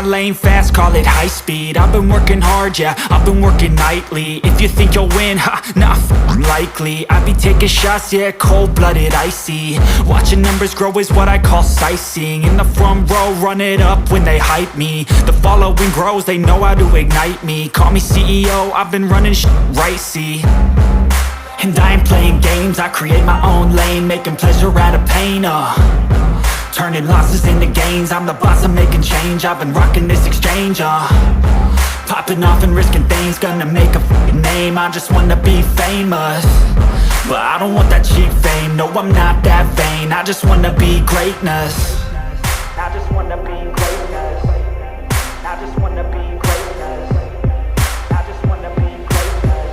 my lane fast, call it high speed. I've been working hard, yeah, I've been working nightly. If you think you'll win, ha, not likely. I be taking shots, yeah, cold-blooded, icy. Watching numbers grow is what I call sightseeing. In the front row, run it up when they hype me. The following grows, they know how to ignite me. Call me CEO, I've been running right, see. And I ain't playing games, I create my own lane, making pleasure out of pain, turning losses into gains. I'm the boss, I'm making change. I've been rocking this exchange, popping off and risking things. Gonna make a name, I just wanna be famous. But I don't want that cheap fame, no, I'm not that vain. I just wanna be greatness. I just wanna be greatness. I just wanna be greatness. I just wanna be greatness.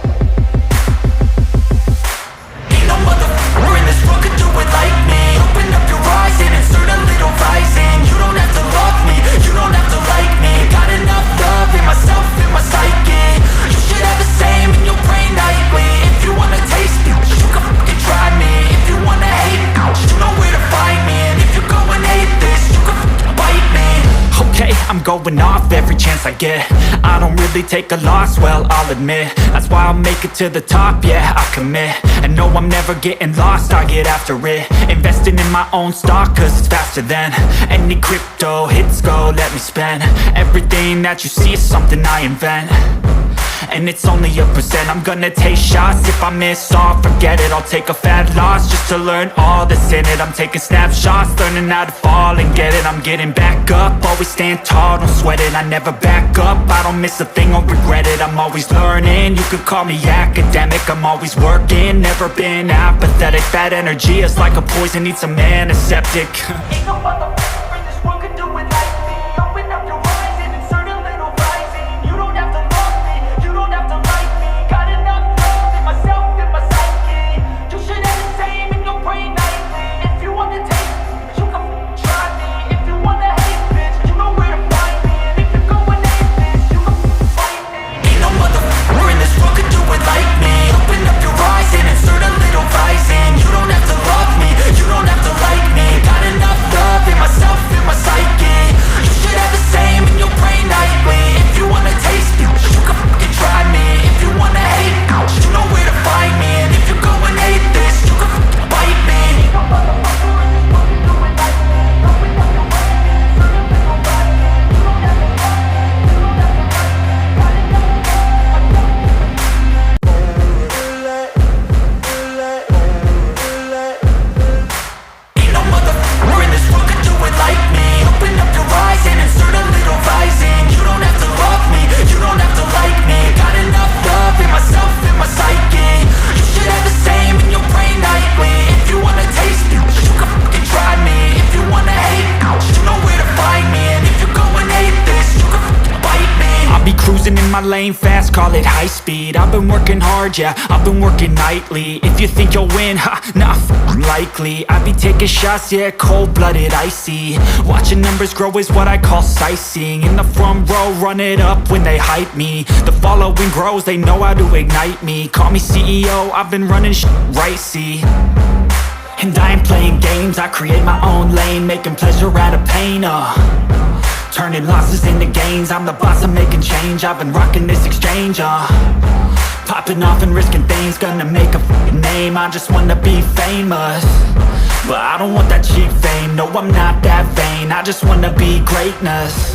Ain't no motherfucker in this world could do it like me. Open up your eyes and insert a little rising. You don't have to love me, you don't have to like me. Got enough love in myself, in my psyche. You should have the same in your brain nightly. If you wanna taste me, you can fucking try me. If you wanna hate me, you know where to find me. And if you go and hate this, you can fucking bite me. Okay, I'm going off every chance I get. I don't really take a loss, well, I'll admit. That's why I'll make it to the top, yeah, I commit. And no, I'm never getting lost, I get after it. Investing in my own stock, cause it's faster than any crypto hits go, let me spend. Everything that you see is something I invent. And it's only a percent. I'm gonna take shots. If I miss all, forget it. I'll take a fat loss just to learn all that's in it. I'm taking snapshots, learning how to fall and get it. I'm getting back up, always stand tall, don't sweat it. I never back up, I don't miss a thing or regret it. I'm always learning, you could call me academic. I'm always working, never been apathetic. That energy is like a poison, needs some antiseptic. Ain't no motherfucker in this world could do it like me. Open up your eyes and insert a little rising. You don't have to love me, you don't have to like me. Got enough love in myself, in my psyche. You should have the same in your brain nightly. If you wanna taste me, you can try me. If you wanna hate bitch, you know where to find me. And if you go and hate this, you can fight me. Ain't no motherfucker in this world could do it like me. Open up your eyes and insert a little rising. You don't have to love me, you don't have to like me. Got enough love in myself, in my psyche. You should have the same in your brain nightly. If you wanna taste me, you can fucking try me. If you wanna hate me, you know where to find me. And if you go and hate this, you can fucking bite me. Ain't no motherfucker in this world can do it like me. Open up your eyes and insert a little rising. You don't have to love me, you don't have to like me. Got enough Ain't no motherfucker in this world could do it like me. Open up your eyes and insert a little rising. You don't have to love me, you don't have to like me. Got enough love in myself, in my psyche. You should have the same in your brain nightly. If you wanna taste me, you can fucking try me. If you wanna hate me, you know where to find me. And if you go and hate this, you can fucking bite me. I'll be cruising in my lane fast, call it high speed. I've been working hard, yeah, I've been working nightly. If you think you'll win, ha, not likely. I be taking shots, yeah, cold-blooded, icy. Watching numbers grow is what I call sightseeing. In the front row, run it up when they hype me. The following grows, they know how to ignite me. Call me CEO, I've been running right, see. And I ain't playing games, I create my own lane, making pleasure out of pain, turning losses into gains. I'm the boss, I'm making change. I've been rocking this exchange, popping off and risking things. Gonna make a name, I just wanna be famous. But I don't want that cheap fame, no, I'm not that vain. I just wanna be greatness.